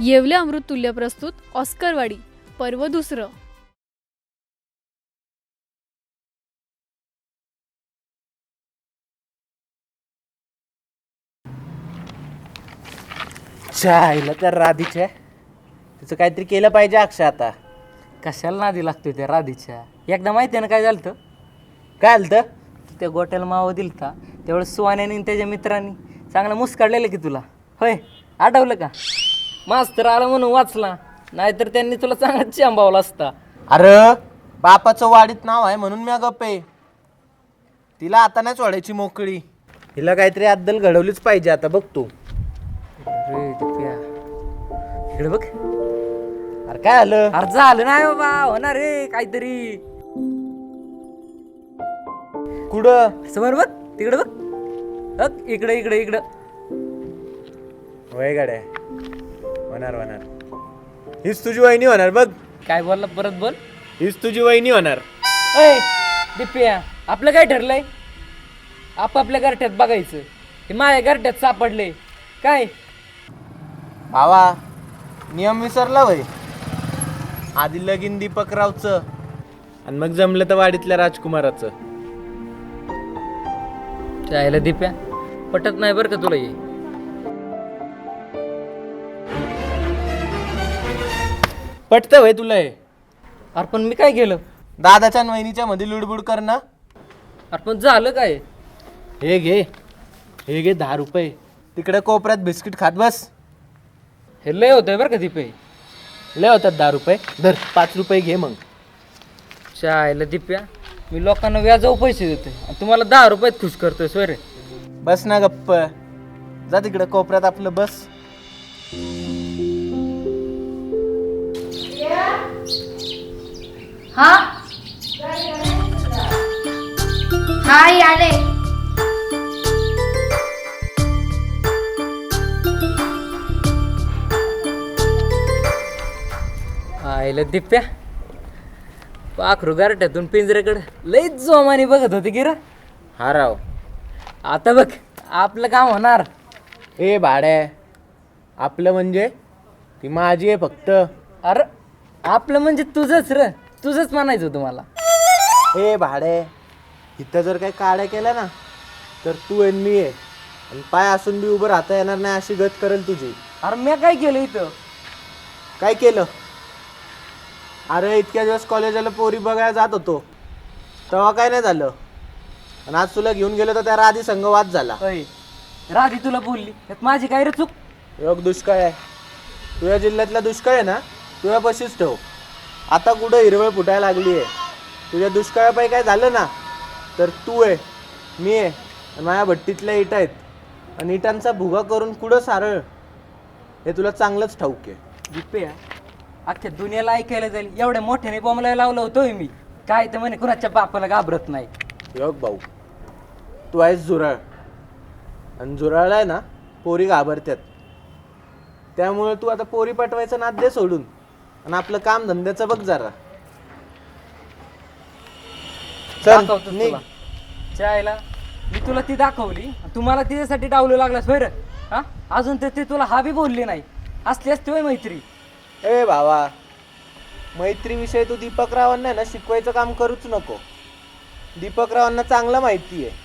येवले अमृततुल्य प्रस्तुत ऑस्करवाडी पर्व दुसरं. आईला त्या राधीच्या तिचं काहीतरी केलं पाहिजे अक्षय आता. कशाला नादी लागतोय त्या राधीच्या. एकदा माहिती आहे ना काय झालं होतं? काय आलं तर त्या गोट्याला मावा दिलता त्यावेळेस सुवाण्याने आणि त्याच्या मित्रांनी चांगला मुस्काडलेलं की तुला, होय आठवलं का? मास्तर आला म्हणून वाचला, नाहीतर त्यांनी तुला चांगला चांबावला असता. अरे बापाचं वाडीत नाव आहे म्हणून मी गप्प आहे. तिला आता नाही सोडायची मोकळी. हिला काहीतरी अद्दल घडवलीच पाहिजे आता. बघ तू. अरे दिप्या, इकडे बघ. अरे काय आलं? अरे झालं नाही बाबा, होणार रे काहीतरी. कुठं? समोर बघ, तिकडे बघ. बघ इकडे इकडे इकडं. वय गाड्या होणार होणार. हीच तुझी वहिनी होणार बघ. काय बोलला परत बोल. हीच तुझी वहिनी होणार. अय दिप्या, आपलं काय ठरलंय? आपापल्या गारठ्यात बघायचं. हे माझ्या गारठ्यात सापडले काय? भावा नियम विसरला वय. आधी लगीन दीपकरावचं आणि मग जमलं तर वाडीतल्या राजकुमाराचं. चायला दिप्या, पटत नाही बरं का तुला हे. पटतं वय तुला हे? अरे पण मी काय केलं? दादाच्या आणि वहिनीच्या मध्ये लुडबुड करणं. अरे पण झालं काय? हे घे, हे घे 10 रुपये. तिकडे कोपऱ्यात बिस्किट खात बस. हे लय होतंय बरं का दिपे. लय होतात 10 रुपये. धर 5 रुपये घे मग. चायला दिप्या, मी लोकांना व्याजावर पैसे देतोय आणि तुम्हाला 10 रुपयात खुश करतोय सोय रे. बस ना गप्प. जा तिकडे कोपऱ्यात आपलं बस. हा हाय आले. आयला दिप्या, पाखरू गारट्यातून पिंजऱ्याकडे लईच जोमाने बघत होते की रे. हा राव. आता बघ आपलं काम होणार. ए भाड्या, आपलं म्हणजे ती माझी आहे फक्त. अरे आपलं म्हणजे तुझंच रे, तुझंच म्हणायचं होतं मला. ए भाडे, इथं जर काही काड्या केल्या ना तर तू आणि मी आहे. आणि पाय असून बी उभं राहता येणार नाही अशी गत करेल तुझी. अरे मी काय केलं इथं? काय केलं? अरे इतक्या दिवस कॉलेजला पोरी बघायला जात होतो तेव्हा काय नाही झालं. आणि आज तुला घेऊन गेलो तर त्या राधी संघ वाद झाला. होय, राधी तुला बोलली त्यात माझी काय रे चूक? योग दुष्काळ आहे. तुझ्या जिल्ह्यातला दुष्काळ आहे ना, तुझ्या पशीच ठेव. आता कुठं हिरवळ फुटायला लागली आहे. तुझ्या दुष्काळापायी काय झालं ना तर तू आहे, मी आहे आणि माझ्या भट्टीतल्या इटा आहेत. आणि इटांचा भुगा करून कुठं सारळ हे तुला चांगलंच ठाऊक आहे. दिप्या, अख्ख्या दुनियाला ऐकायला जाईल एवढ्या मोठ्याने बॉम्बला लावलं होतोय मी. काय तर म्हणे कुणाच्या बापाला घाबरत नाही. योग भाऊ, तू आहेस झुराळ आणि झुराळला आहे ना पोरी घाबरतात. त्यामुळे तू आता पोरी पटवायचं नाद दे सोडून आणि आपलं काम धंद्याचं बघ जरा. चल दाखवतो निघ. तुला. चायला मी तुला ती दाखवली, तुम्हाला तिच्यासाठी डावलू लागलास होय रे. हा अजून तर ती तुला हा बी बोलली नाही. असली असते होय मैत्री. ए भावा, मैत्रीविषयी तू दीपकरावांना आहे ना शिकवायचं काम करूच नको. दीपकरावांना चांगलं माहिती आहे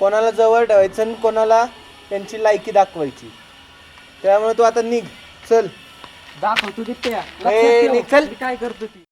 कोणाला जवळ ठेवायचं आणि कोणाला त्यांची लायकी दाखवायची. त्यामुळे तू आता निघ. चल. दाखवतो दिप्या, ए, लक्षात ठेव चल. मी काय करतो ती.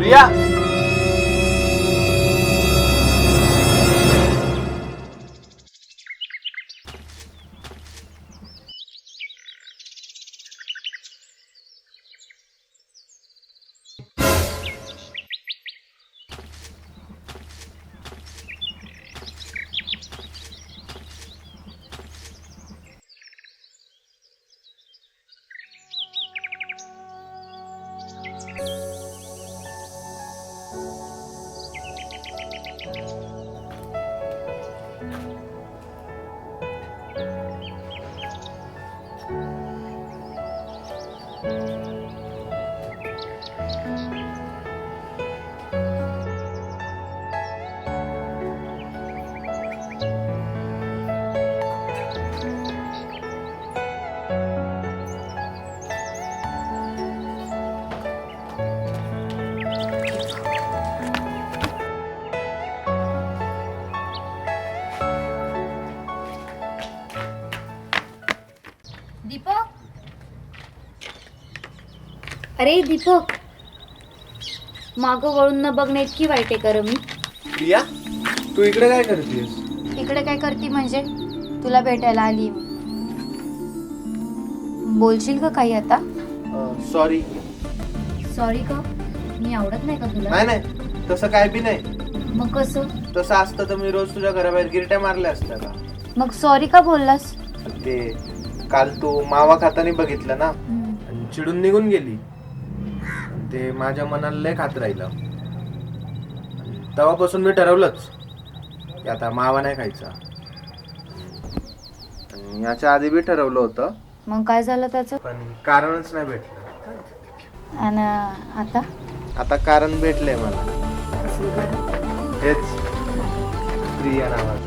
प्रिया दीपक. अरे दीपक, मागं वळून न बघणे इतकी वाईट आहे कर मी. प्रिया तू इकडे काय करतेस? इकडे काय करते म्हणजे तुला भेटायला आली मी. बोलशील का काही आता? सॉरी. सॉरी का? मी आवडत नाही का तुला? नाही नाही तसं काय बी नाही. मग कसं? तसं असतं तर मी रोज तुझ्या घराबाहेर गिरट्या मारल्या असत्या का? मग सॉरी का बोललास? ते काल तू मावा खाताना बघितलं ना आणि चिडून निघून गेली. ते माझ्या मनाला लय खात राहिलं. तेव्हापासून मी ठरवलंच की आता मावा नाही खायचा. आणि याच्या आधी बी ठरवलं होतं मग काय झालं त्याचं? पण कारणच नाही भेटलं. आणि आता? आता कारण भेटलंय मला. हेच प्रिया नावाचं.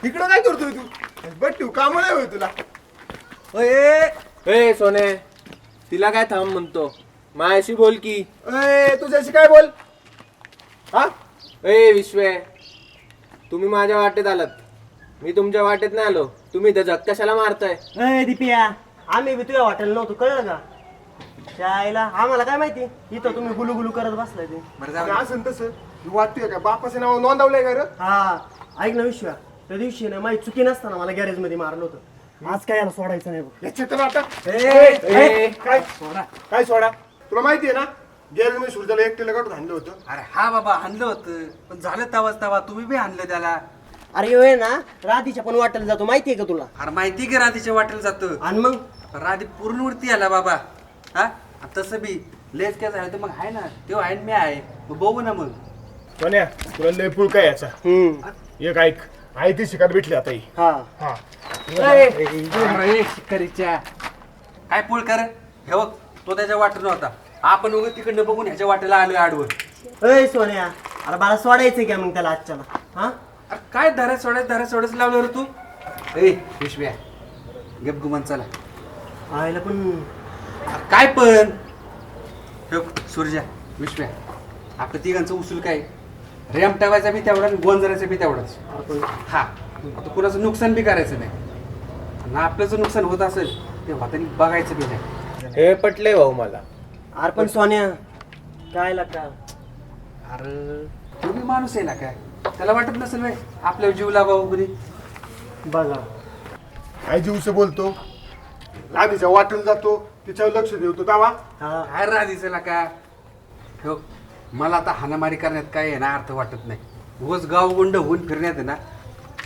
इकडं काय करतोय तू? बट तू काम नाही होय तुला. ए सोने तिला काय थांब म्हणतो, माझ्याशी बोल की. तुझ्याशी काय बोल? हा ए विश्वे, तुम्ही माझ्या वाटेत आलात, मी तुमच्या वाटेत नाही आलो. तुम्ही त्या जग कशाला मारताय? अय दीपिया, आम्ही बी तुझ्या हॉटेल नव्हतो, कळलं का? शाळेला आम्हाला काय माहिती इथं तुम्ही गुलू गुलू करत बसलाय ते. असं तसं वाटतोय का? बापाचं नाव नोंदवलंय का रे? हा ऐक ना विश्वा, त्या दिवशी ना माझी चुकी नसताना मला गॅरेज मध्ये मारलं होतं. आज काय याला सोडायचं नाही बघ. याच्यात तर आता ए, काय काय सोडा? तुला माहिती आहे ना गॅरेज मध्ये सूर्याला एकट्याला काढून आणलं होतं. अरे हा बाबा हाणलं होतं पण झालं तवा तुम्ही बी हाणलं त्याला. अरे होय ना, राधीच्या पण वाटेल जातो माहितीये का तुला? अरे माहिती की राधीच्या वाटेल जातं. आणि मग राधी पूर्णवरती आला बाबा. हा तसं बी लेच काय झालं तर मग आहे ना तेव्हा आहे मी आहे मग बघू ना मग. सोन्या तुला लय पुळ काय याचा? एक ऐक, आई ती शिकायला भेटली आता ही. हा हा शिकारीच्या काय पोळ कर हे बघ तो त्याच्या वाटेल नव्हता. आपण उगं तिकडनं बघून ह्याच्या वाटेला आलोय आडवं. अय सोन्या, अरे मला सोडायचंय का मग त्याला आजच्याला? हा अरे काय धरा सोडायच लावलं रे तू. ए पिशव्या गप गुमान चला. आईला पण अरे काय पण हे बघ, सूर्या विश्व्या आपलं तिघांचं उचल काय रेम टाकायचा बी तेवढा आणि गोंजरायचा बी तेवढाच. हा आता कुणाचं नुकसान बी करायचं नाही आणि आपलं जर नुकसान होत असेल ते होताना बघायचं बी नाही. हे पटले भाऊ मला. अरे पण सोन्या काय लागता? अरे तुम्ही माणूस आहे ना काय त्याला वाटत नसेल बाई आपल्यावर जीव लावावं कुणी. बघा आई जीवचं बोलतो, राधीच्या वाटेल जातो, तिच्यावर लक्ष देतो दावा. हा काय राधीचं ना का हो मला आता हाणामारी करण्यात काय आहे ना अर्थ वाटत नाही. उगाच गाव गुंड होऊन फिरण्यात आहे ना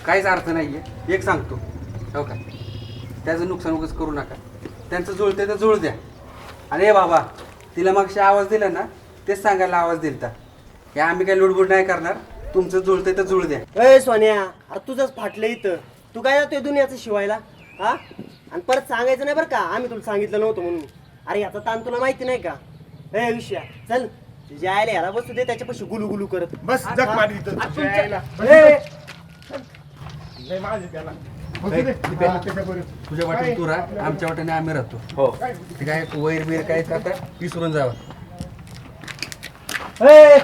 काहीच अर्थ नाही आहे. एक सांगतो हो का त्याचं नुकसान उगाच करू नका. त्यांचं जुळतंय तर जुळ द्या. आणि हे बाबा तिला मागशी आवाज दिला ना तेच सांगायला आवाज दिलता की आम्ही काही लुडबुड नाही करणार. तुमचं जुळतंय तर जुळ द्या. अय सोन्या, अरे तुझंच फाटलं इथं. तू काय जातोय दुनियाचं शिवायला? हा आणि परत सांगायचं नाही बरं का आम्ही तुला सांगितलं नव्हतं म्हणून. अरे याचा ताण तुला माहिती नाही का? ए विषया चल तुझ्या आयला याला बसू दे त्याच्यापाशी गुलू गुलू करत. बस जग मारी इथं. आ, तुमच्या- यायला. ए, लय माझे त्याला. बसू दे. हा, त्याच्याबरोबर. तुझ्या वाटेने तू राहा आमच्या वाटेने आम्ही राहतो. हो ते काय वैर बिर काय आता विसरून जावा. ए,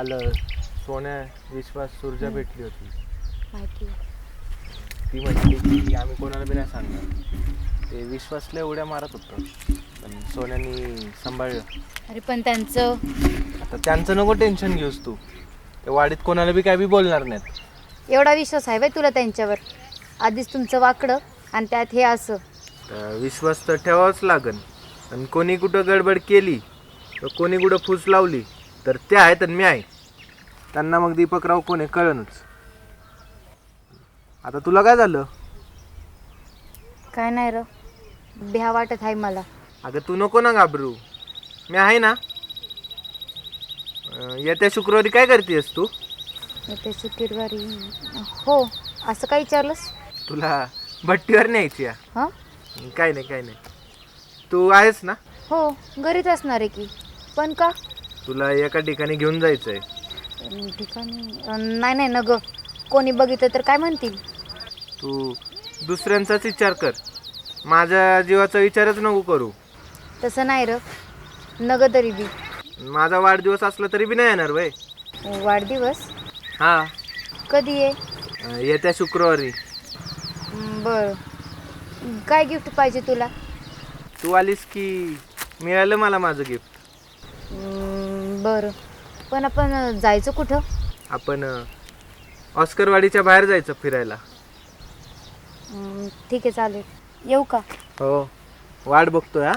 काल सोन्या विश्वास सुरजा भेटली होती. माहिती ती म्हटली की आम्ही कोणाला बी नाही सांगणार. ते विश्वासला उड्या मारत होतं पण सोन्यानी सांभाळलं. अरे पण त्यांचं आता त्यांचं नको टेन्शन घेऊस तू. ते वाडीत कोणाला बी काय बी बोलणार नाहीत. एवढा विश्वास आहे बाई तुला त्यांच्यावर. आधीच तुमचं वाकडं आणि त्यात हे असं. तर विश्वास तर ठेवावाच लागन. आणि कोणी कुठं गडबड केली तर कोणी कुठं फूस लावली तर ते आहेत आणि मी आहे. त्यांना मग दीपकराव कोणी कळनच. आता तुला काय झालं? काय नाही र, भ्या वाटत आहे मला. अगं तू नको ना घाबरू, मी आहे ना. येत्या शुक्रवारी काय करतेस तू? ते शुक्रवारी हो. असं काय विचारलंस? तुला भट्टीवर न्यायची आहे. हां काय नाही काय नाही. तू आहेस ना? हो, घरीच असणार आहे की. पण का? तुला एका ठिकाणी घेऊन जायचं आहे. ठिकाणी नाही नाही न ग, कोणी बघितलं तर काय म्हणतील. तू दुसऱ्यांचाच विचार कर, माझ्या जीवाचा विचारच नको करू. तसं नाही र, नग तरी बी. माझा वाढदिवस असला तरी बी नाही येणार वय. वाढदिवस हां कधी आहे? येत्या शुक्रवारी. बरं, काय गिफ्ट पाहिजे तुला? तू आलीस की मिळालं मला माझं गिफ्ट. बरं, पण आपण जायचं कुठं? आपण ऑस्करवाडीच्या बाहेर जायचं फिरायला. ठीक आहे चालेल. येऊ का? हो, वाट बघतोय. हा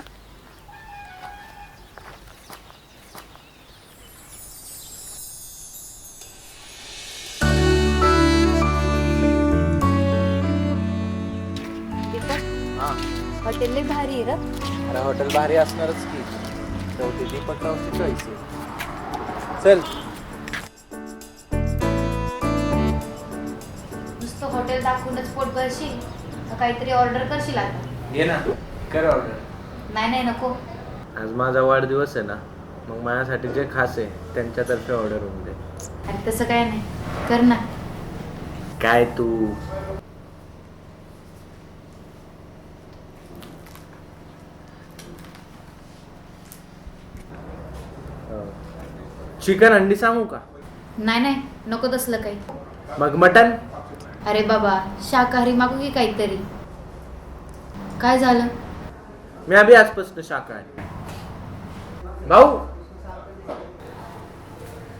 हॉटेल लई भारी आहे र. अरे हॉटेल भारी असणारच की. शेवटी दीपकरावची चॉईस आहे. चल. नुसतं हॉटेल दाखवूनच पोट भरशील तर काहीतरी ऑर्डर करशील आता. घे ना, कर ऑर्डर. नाही नाही नको. आज माझा वाढदिवस आहे ना, मग माझ्यासाठी जे खास आहे त्यांच्यातर्फे ऑर्डर होऊन दे. अरे तसं काय नाही, कर ना. काय तू चिकन अंडी सांगू का? नाही नाही नको तसलं काही. मग मटन? अरे बाबा, शाकाहारी मागू की काहीतरी. काय झालं? मी अभि आजपासून शाकाहारी. भाऊ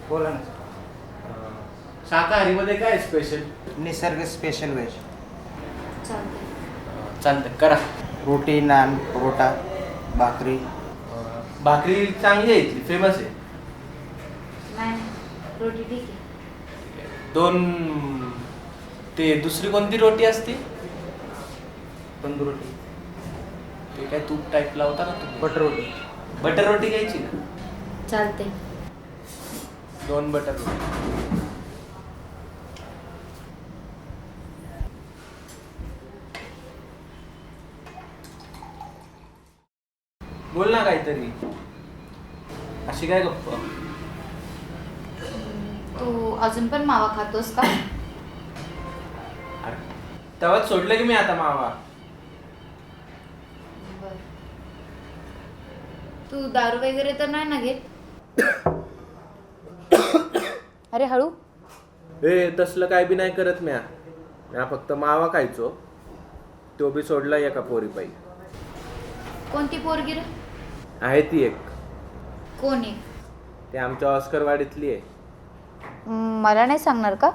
बोला ना. शाकाहारी मध्ये काय स्पेशल? निसर्ग स्पेशल व्हेज. चालतंय. चालतं करा. रोटी, नान, परोटा, भाकरी. भाकरी चांगली आहे इथली, फेमस आहे. नाही नाही, रोटी ठीक आहे. 2 ते दुसरी कोणती रोटी असते? तंदूर रोटी. ते काय तूप टाईप लावता ना तुम्ही? बटर रोटी. बटर रोटी घ्यायची ना. चालतंय. 2 बटर रोटी. बोल ना काहीतरी. अशी काय गप्प? तू अजून पण मावा खातोस का? अरे तेव्हाच सोडलं की मी आता मावा. बरं. तू दारू वगैरे तर नाही ना घेत? अरे हळू. ए तसलं काय बी नाही करत म्या. फक्त मावा खायचो, तो बी सोडला एका पोरी पायी. कोणती पोरगी रे? आहे ती एक. कोण आहे? ती आमच्या ऑस्करवाडीतली आहे. मला नाही सांगणार का?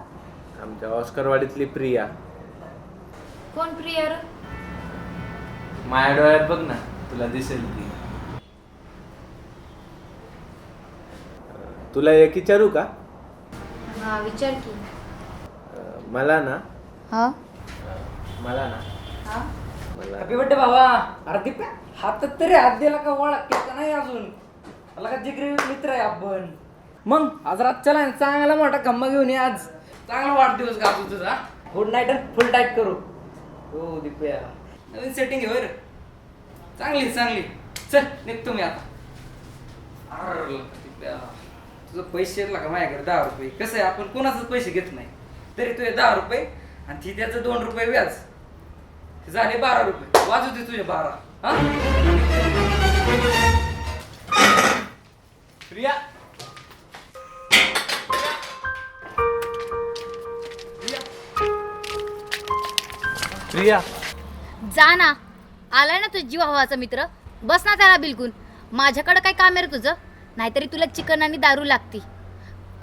आमच्या ऑस्करवाडीतली प्रिया. कोण प्रिया रे? माझ्या डोळ्यात बघ ना, तुला दिसेल ती. तुला एक विचारू का? हा विचार की. मला ना हा मला हॅपी बर्थडे बाबा. अरे दीप, हातात तरी हात दिला का? ओळख केला नाही अजून. मला का जिगरी मित्र आहे आपण. मग आज रात चला ना, चांगला मोठा खंबा घेऊन ये. आज चांगला वाढदिवस गाजू तुझा. गुड नाईट आणि फुल टाईट करू. हो दीपया, नवीन सेटिंग आहे बरं. चांगली चांगली. चल निघतो मी आता. अरे दीपया, तुझं पैसे का माझ्याकडे 10 रुपये. कसं आहे, आपण कोणाचंच पैसे घेत नाही. तरी तुझे 10 रुपये आणि ती त्याचं 2 रुपये व्याज, झाले 12 रुपये. वाजू दे तुझे 12. हा प्रिया प्रिया जा ना, आलाय ना तुझा जीव हवाचा मित्र, बस ना त्याला बिलकुल. माझ्याकडे काय काम आहे रे तुझं? नाहीतरी तुला चिकन आणि दारू लागती.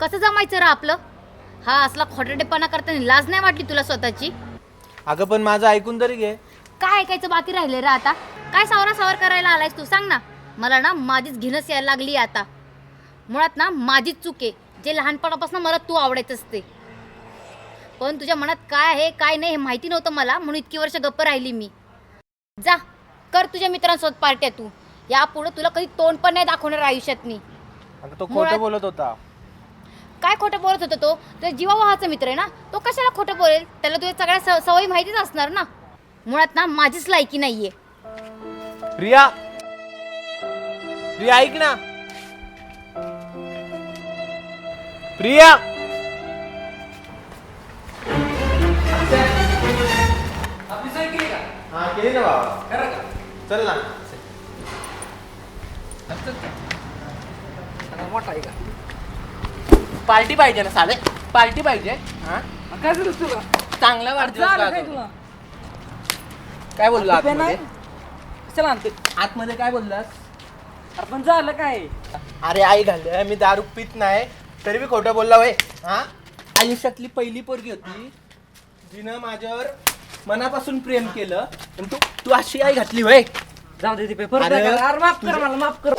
कसं जमायचं रा आपलं? हा असला खोटरडेपणा करताना लाज नाही वाटली तुला स्वतःची? अगं पण माझं ऐकून तरी घे. काय ऐकायचं बाकी राहिले रे आता? काय सावर करायला आलायस तू? सांग ना. मला ना माझीच घिनस यायला लागली आता. मुळात ना माझीच चूक आहे, जे लहानपणापासून मला तू आवडायचंच ते. पण तुझ्या मनात काय आहे काय नाही हे माहिती नव्हतं मला, म्हणून इतकी वर्ष गप्प राहिली मी. जा कर तुझ्या मित्रांसोबत पार्ट्या तू. यापुढे तुला कधी तोंड पण नाही दाखवणार आयुष्यात मी. अगं तो मुळात- खोटं बोलत होता. काय खोटं बोलत होता तो? तर जीवाभावाचा मित्र आहे ना, तो कशाला खोटं बोलेल? त्याला तुझ्या सगळ्या सवयी माहितीच असणार ना. मुळात ना माझीच लायकी नाहीये. प्रिया प्रिया ऐक ना. प्रिया आपली सोय केली का? हा केली ना बाबा. खरं का? चल ना. मोठा आहे का? पार्टी पाहिजे ना साले, पार्टी पाहिजे. हा काय झालं तुला? चांगला वाढदिवस झालं काय गाजव. तुला? काय बोललो रुपया नाही? आतमध्ये? चला आणते. आतमध्ये काय बोललास? अरे पण झालं काय? अरे आई घाल मी दारू पित नाही तरी बी खोटं बोलला वय. हा आयुष्यातली पहिली पोरगी होती जिनं माझ्यावर मनापासून प्रेम केलं, पण तू अशी आई घातली वय. जाऊ दे ते परत अरे, नाही करणार. अरे माफ कर मला, माफ कर.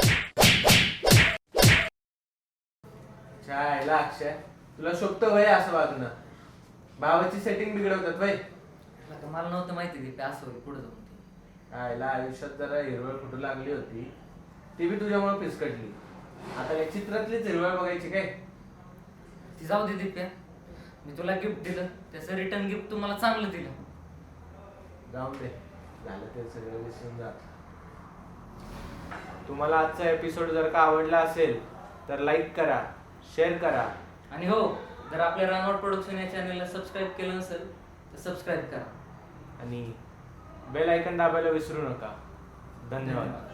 चायला अक्षय तुला शोभतं वय असं वागणं. भावाची सेटिंग बिघडवतात वय. मला नव्हतं माहिती ते असं होईल पुढे जाऊन. आईला आयुष्यात जरा हिरवळ फुटू लागली होती, ती बी तुझ्यामुळे पिसकटली. आता या चित्रातलीच हिरवळ बघायची काय? ती जाऊ दे दिप्या. मी तुला गिफ्ट दिलं, त्याचं रिटर्न गिफ्ट तू मला चांगलं दिलं. जाऊन दे, झालं ते सगळं विसरून जा. तुम्हाला आजचा एपिसोड जर का आवडला असेल तर लाईक करा, शेअर करा. आणि हो, जर आपल्या रनआउट प्रोडक्शन या चॅनलला सबस्क्राईब केलं नसेल तर सबस्क्राईब करा. आणि बेल आयकन दाबायला विसरू नका. धन्यवाद.